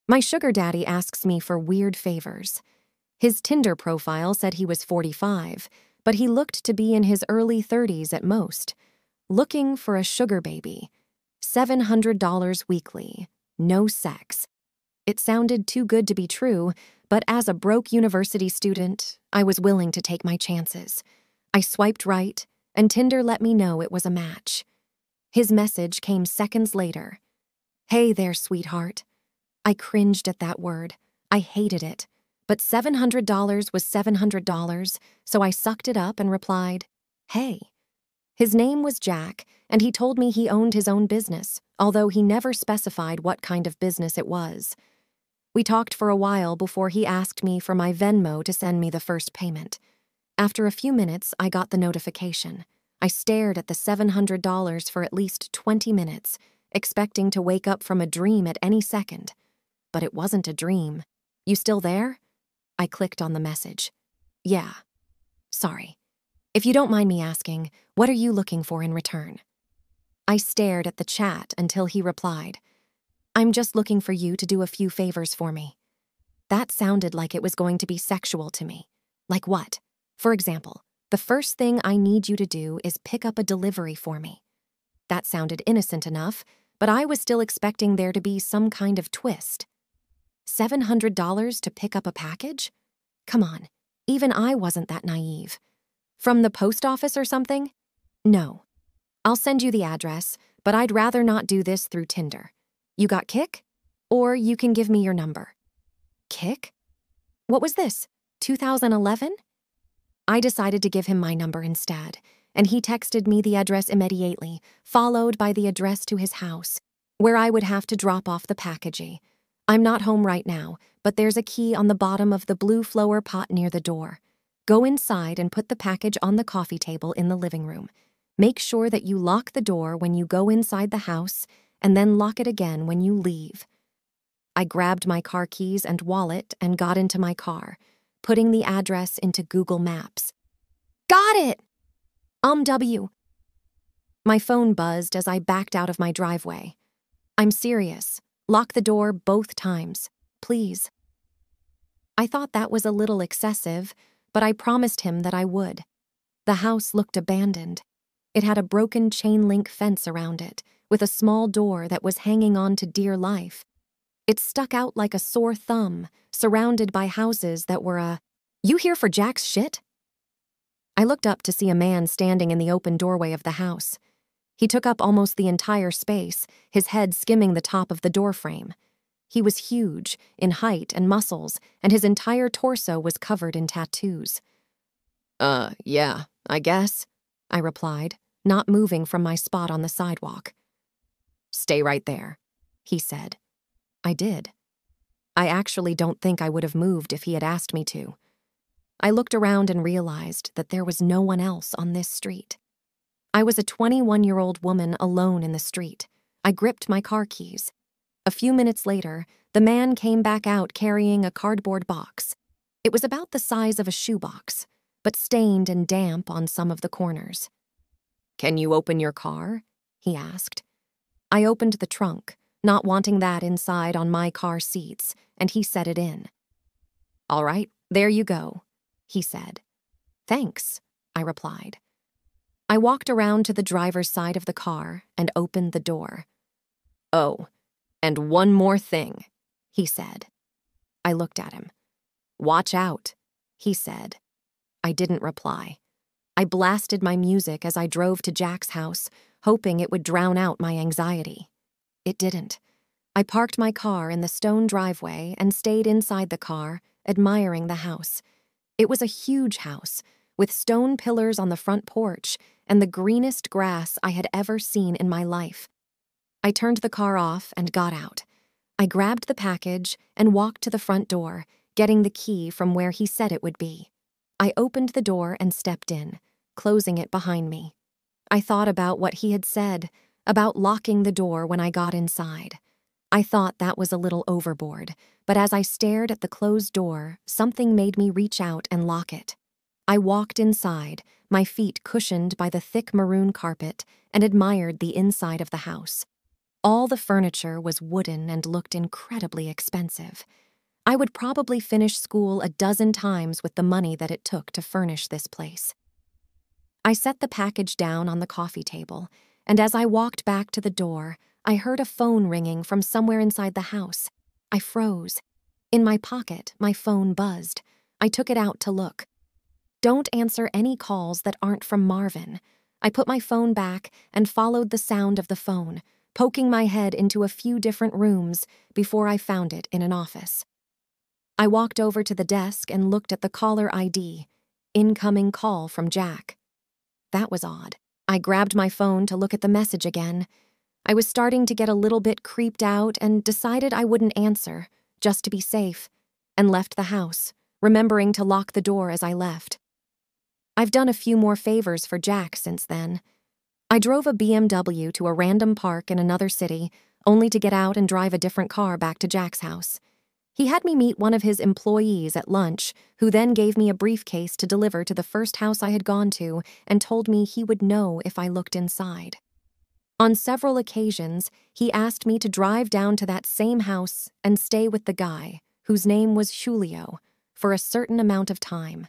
My sugar daddy asks me for weird favors. His Tinder profile said he was 45, but he looked to be in his early 30s at most. Looking for a sugar baby. $700 weekly. No sex. It sounded too good to be true, but as a broke university student, I was willing to take my chances. I swiped right, and Tinder let me know it was a match. His message came seconds later. "Hey there, sweetheart." I cringed at that word. I hated it. But $700 was $700, so I sucked it up and replied, "Hey." His name was Jack, and he told me he owned his own business, although he never specified what kind of business it was. We talked for a while before he asked me for my Venmo to send me the first payment. After a few minutes, I got the notification. I stared at the $700 for at least 20 minutes, expecting to wake up from a dream at any second. But it wasn't a dream. "You still there?" I clicked on the message. "Yeah. Sorry. If you don't mind me asking, what are you looking for in return?" I stared at the chat until he replied, "I'm just looking for you to do a few favors for me." That sounded like it was going to be sexual to me. Like what? For example, "The first thing I need you to do is pick up a delivery for me." That sounded innocent enough, but I was still expecting there to be some kind of twist. $700 to pick up a package? Come on, even I wasn't that naive. From the post office or something? No. "I'll send you the address, but I'd rather not do this through Tinder. You got Kik? Or you can give me your number." Kik? What was this, 2011? I decided to give him my number instead, and he texted me the address immediately, followed by the address to his house, where I would have to drop off the packaging. "I'm not home right now, but there's a key on the bottom of the blue flower pot near the door. Go inside and put the package on the coffee table in the living room. Make sure that you lock the door when you go inside the house, and then lock it again when you leave." I grabbed my car keys and wallet and got into my car, putting the address into Google Maps. "Got it!" W. My phone buzzed as I backed out of my driveway. "I'm serious. Lock the door both times, please." I thought that was a little excessive, but I promised him that I would. The house looked abandoned. It had a broken chain-link fence around it, with a small door that was hanging on to dear life. It stuck out like a sore thumb, surrounded by houses that were "You here for Jack's shit?" I looked up to see a man standing in the open doorway of the house. He took up almost the entire space, his head skimming the top of the doorframe. He was huge, in height and muscles, and his entire torso was covered in tattoos. Yeah, I guess," I replied, not moving from my spot on the sidewalk. "Stay right there," he said. I did. I actually don't think I would have moved if he had asked me to. I looked around and realized that there was no one else on this street. I was a 21-year-old woman alone in the street. I gripped my car keys. A few minutes later, the man came back out carrying a cardboard box. It was about the size of a shoebox, but stained and damp on some of the corners. "Can you open your car?" he asked. I opened the trunk, not wanting that inside on my car seats, and he set it in. "All right, there you go," he said. "Thanks," I replied. I walked around to the driver's side of the car and opened the door. "Oh, and one more thing," he said. I looked at him. "Watch out," he said. I didn't reply. I blasted my music as I drove to Jack's house, hoping it would drown out my anxiety. It didn't. I parked my car in the stone driveway and stayed inside the car, admiring the house. It was a huge house, with stone pillars on the front porch and the greenest grass I had ever seen in my life. I turned the car off and got out. I grabbed the package and walked to the front door, getting the key from where he said it would be. I opened the door and stepped in, closing it behind me. I thought about what he had said, about locking the door when I got inside. I thought that was a little overboard, but as I stared at the closed door, something made me reach out and lock it. I walked inside, my feet cushioned by the thick maroon carpet, and admired the inside of the house. All the furniture was wooden and looked incredibly expensive. I would probably finish school a dozen times with the money that it took to furnish this place. I set the package down on the coffee table, and as I walked back to the door, I heard a phone ringing from somewhere inside the house. I froze. In my pocket, my phone buzzed. I took it out to look. Don't answer any calls that aren't from Marvin. I put my phone back and followed the sound of the phone, poking my head into a few different rooms before I found it in an office. I walked over to the desk and looked at the caller ID. Incoming call from Jack. That was odd. I grabbed my phone to look at the message again. I was starting to get a little bit creeped out and decided I wouldn't answer, just to be safe, and left the house, remembering to lock the door as I left. I've done a few more favors for Jack since then. I drove a BMW to a random park in another city, only to get out and drive a different car back to Jack's house. He had me meet one of his employees at lunch, who then gave me a briefcase to deliver to the first house I had gone to and told me he would know if I looked inside. On several occasions, he asked me to drive down to that same house and stay with the guy, whose name was Julio, for a certain amount of time.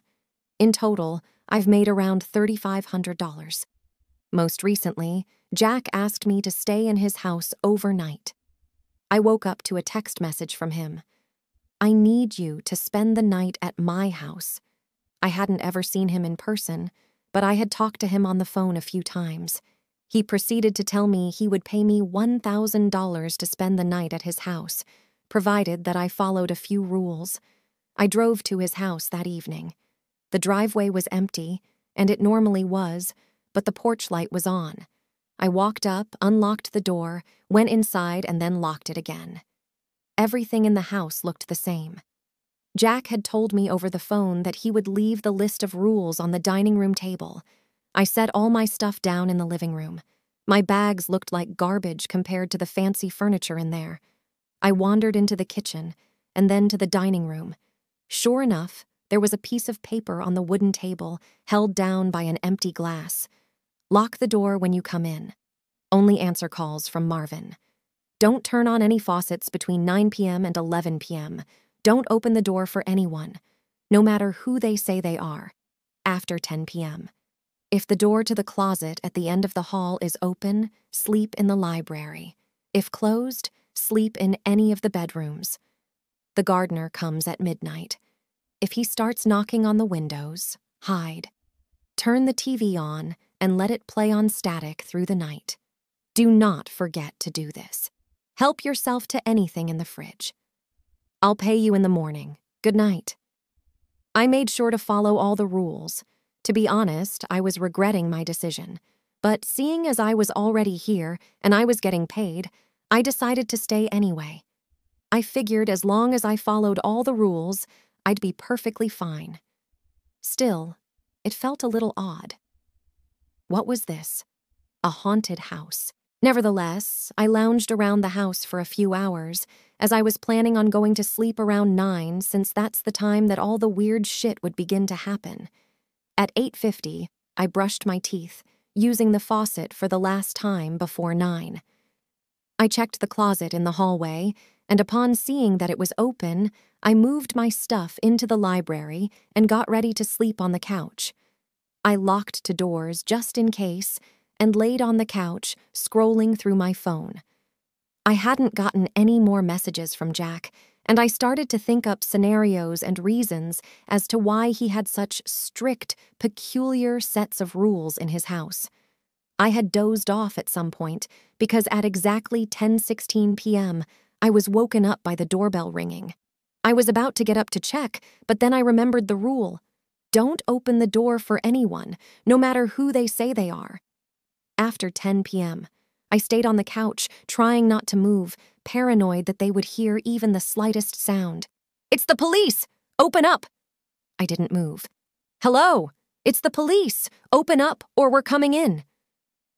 In total, I've made around $3,500. Most recently, Jack asked me to stay in his house overnight. I woke up to a text message from him. I need you to spend the night at my house. I hadn't ever seen him in person, but I had talked to him on the phone a few times. He proceeded to tell me he would pay me $1,000 to spend the night at his house, provided that I followed a few rules. I drove to his house that evening. The driveway was empty, and it normally was, but the porch light was on. I walked up, unlocked the door, went inside, and then locked it again. Everything in the house looked the same. Jack had told me over the phone that he would leave the list of rules on the dining room table. I set all my stuff down in the living room. My bags looked like garbage compared to the fancy furniture in there. I wandered into the kitchen, and then to the dining room. Sure enough, there was a piece of paper on the wooden table, held down by an empty glass. Lock the door when you come in. Only answer calls from Marvin. Don't turn on any faucets between 9 p.m. and 11 p.m. Don't open the door for anyone, no matter who they say they are, after 10 p.m. If the door to the closet at the end of the hall is open, sleep in the library. If closed, sleep in any of the bedrooms. The gardener comes at midnight. If he starts knocking on the windows, hide. Turn the TV on and let it play on static through the night. Do not forget to do this. Help yourself to anything in the fridge. I'll pay you in the morning. Good night. I made sure to follow all the rules. To be honest, I was regretting my decision. But seeing as I was already here and I was getting paid, I decided to stay anyway. I figured as long as I followed all the rules, I'd be perfectly fine. Still, it felt a little odd. What was this? A haunted house. Nevertheless, I lounged around the house for a few hours, as I was planning on going to sleep around 9 since that's the time that all the weird shit would begin to happen. At 8:50, I brushed my teeth, using the faucet for the last time before 9. I checked the closet in the hallway, and upon seeing that it was open, I moved my stuff into the library and got ready to sleep on the couch. I locked to doors just in case, and laid on the couch, scrolling through my phone. I hadn't gotten any more messages from Jack, and I started to think up scenarios and reasons as to why he had such strict, peculiar sets of rules in his house. I had dozed off at some point, because at exactly 10:16 p.m., I was woken up by the doorbell ringing. I was about to get up to check, but then I remembered the rule. Don't open the door for anyone, no matter who they say they are. After 10 p.m., I stayed on the couch, trying not to move, paranoid that they would hear even the slightest sound. "It's the police! Open up!" I didn't move. "Hello! It's the police! Open up, or we're coming in!"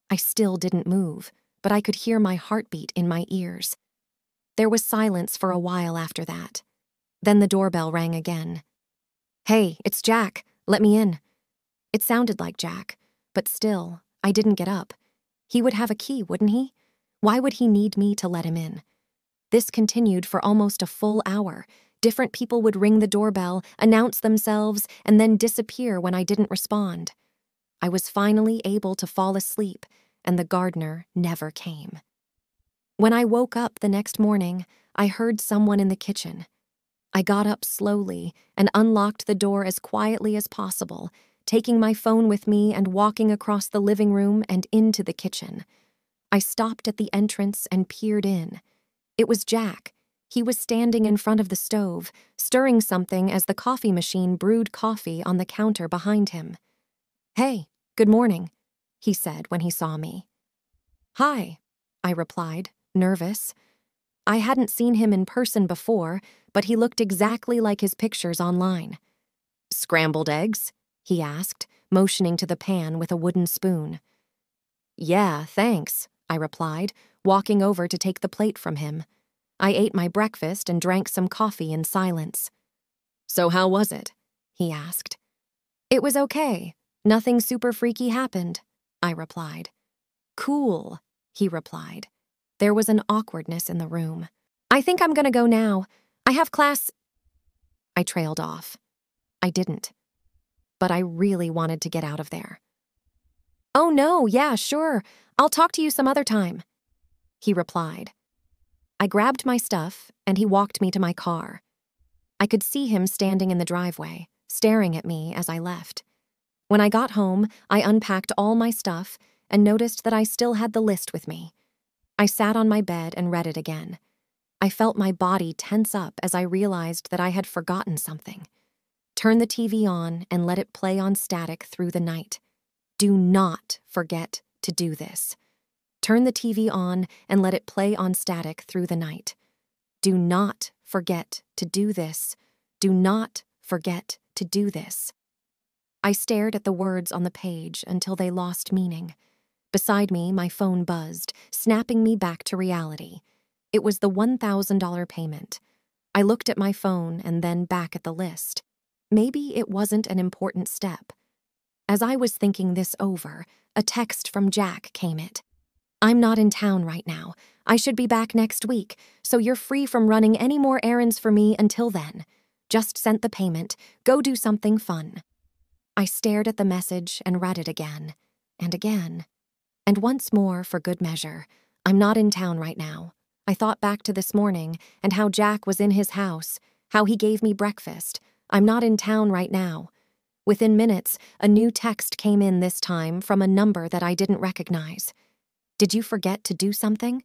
I still didn't move, but I could hear my heartbeat in my ears. There was silence for a while after that. Then the doorbell rang again. "Hey, it's Jack. Let me in." It sounded like Jack, but still, I didn't get up. He would have a key, wouldn't he? Why would he need me to let him in? This continued for almost a full hour. Different people would ring the doorbell, announce themselves, and then disappear when I didn't respond. I was finally able to fall asleep, and the gardener never came. When I woke up the next morning, I heard someone in the kitchen. I got up slowly and unlocked the door as quietly as possible, taking my phone with me and walking across the living room and into the kitchen. I stopped at the entrance and peered in. It was Jack. He was standing in front of the stove, stirring something as the coffee machine brewed coffee on the counter behind him. "Hey, good morning," he said when he saw me. "Hi," I replied, nervous. I hadn't seen him in person before, but he looked exactly like his pictures online. "Scrambled eggs?" he asked, motioning to the pan with a wooden spoon. "Yeah, thanks," I replied, walking over to take the plate from him. I ate my breakfast and drank some coffee in silence. "So how was it?" he asked. "It was okay. Nothing super freaky happened," I replied. "Cool," he replied. There was an awkwardness in the room. "I think I'm gonna go now. I have class—" I trailed off. I didn't. But I really wanted to get out of there. "Oh no, yeah, sure. I'll talk to you some other time," he replied. I grabbed my stuff, and he walked me to my car. I could see him standing in the driveway, staring at me as I left. When I got home, I unpacked all my stuff and noticed that I still had the list with me. I sat on my bed and read it again. I felt my body tense up as I realized that I had forgotten something. Turn the TV on and let it play on static through the night. Do not forget to do this. Turn the TV on and let it play on static through the night. Do not forget to do this. Do not forget to do this. I stared at the words on the page until they lost meaning. Beside me, my phone buzzed, snapping me back to reality. It was the $1,000 payment. I looked at my phone and then back at the list. Maybe it wasn't an important step. As I was thinking this over, a text from Jack came in. "I'm not in town right now. I should be back next week, so you're free from running any more errands for me until then. Just sent the payment. Go do something fun." I stared at the message and read it again, and again. And once more, for good measure, "I'm not in town right now." I thought back to this morning and how Jack was in his house, how he gave me breakfast. "I'm not in town right now." Within minutes, a new text came in this time from a number that I didn't recognize. "Did you forget to do something?"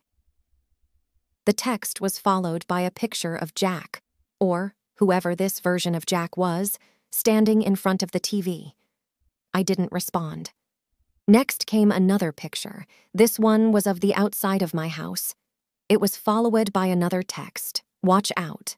The text was followed by a picture of Jack, or whoever this version of Jack was, standing in front of the TV. I didn't respond. Next came another picture. This one was of the outside of my house. It was followed by another text, "Watch out."